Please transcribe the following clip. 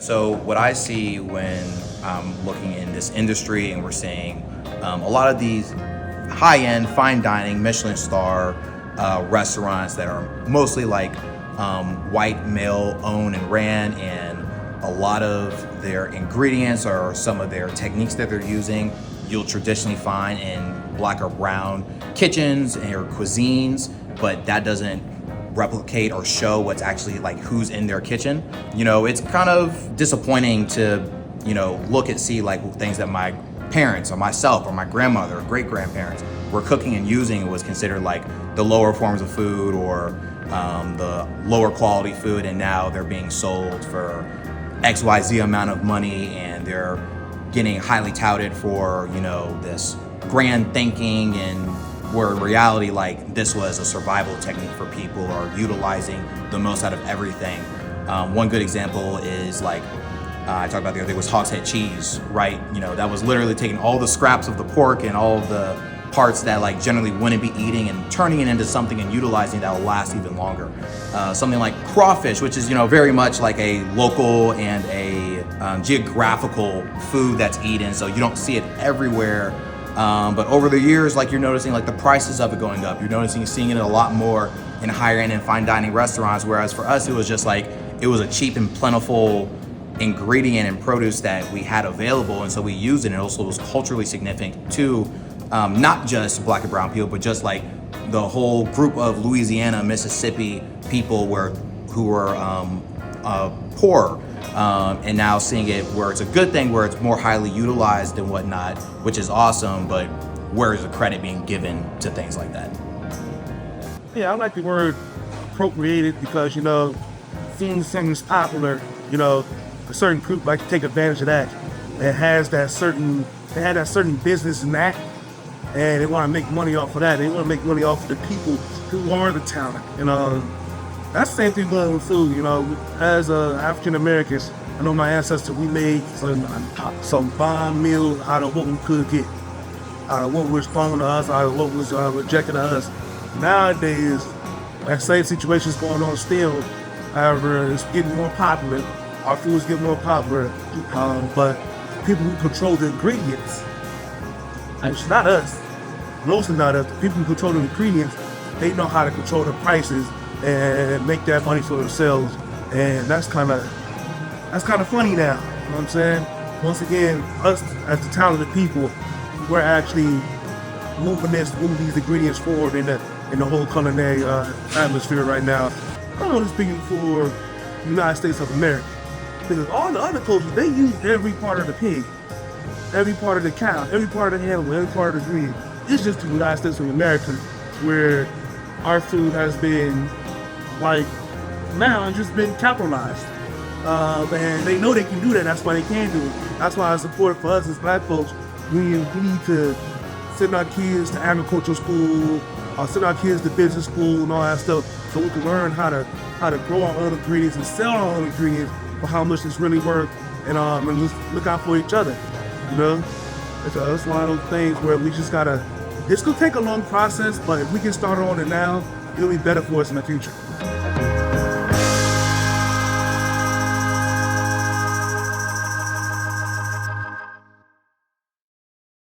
So what I see when I'm looking in this industry and we're seeing a lot of these high-end, fine dining, Michelin star restaurants that are mostly like white male owned and ran, and a lot of their ingredients or some of their techniques that they're using you'll traditionally find in black or brown kitchens or cuisines, but that doesn't replicate or show what's actually like who's in their kitchen. It's kind of disappointing to look and see like things that my parents or myself or my grandmother or great grandparents were cooking and using. It was considered like the lower forms of food or the lower quality food, and now they're being sold for XYZ amount of money, and they're getting highly touted for this grand thinking, and where in reality like this was a survival technique for people, or utilizing the most out of everything. One good example is like I talked about the other day was Hogshead cheese, right? That was literally taking all the scraps of the pork and all of the parts that like generally wouldn't be eating and turning it into something and utilizing that will last even longer. Something like crawfish, which is very much like a local and a geographical food that's eaten, so you don't see it everywhere. But over the years, like you're noticing like the prices of it going up. You're seeing it a lot more in higher end and fine dining restaurants, whereas for us it was just like it was a cheap and plentiful ingredient and produce that we had available, and so we used it. And it also was culturally significant to not just black and brown people, but just like the whole group of Louisiana, Mississippi people who were poor, and now seeing it where it's a good thing, where it's more highly utilized and whatnot, which is awesome. But where is the credit being given to things like that? Yeah, I like the word appropriated because things is popular. A certain group like to take advantage of that. It had that certain business in that, and they want to make money off of that. They want to make money off of the people who are the talent. That's the same thing with food. As African Americans, I know my ancestors, we made some fine meals out of what we could get, out of what was thrown to us, out of what was rejected to us. Nowadays, that same situation is going on still. However, it's getting more popular. Our food is getting more popular, but people who control the ingredients, and it's not us, mostly not us, the people who control the ingredients, they know how to control the prices and make that money for themselves. And that's kind of funny now, you know what I'm saying? Once again, us as the talented people, we're actually moving these ingredients forward in the whole culinary atmosphere right now. I'm only speaking for the United States of America. Because all the other cultures, they use every part of the pig, every part of the cow, every part of the animal, every part of the breed. It's just the United States of America where our food has been, like, now it's just been capitalized. And they know they can do that, that's why they can do it. That's why I support for us as black folks, we need to send our kids to agricultural school, or send our kids to business school and all that stuff, so we can learn how to grow our own ingredients and sell our own ingredients for how much it's really worth, and just look out for each other. It's one of those things where we just gotta. It's gonna take a long process, but if we can start on it now, it'll be better for us in the future.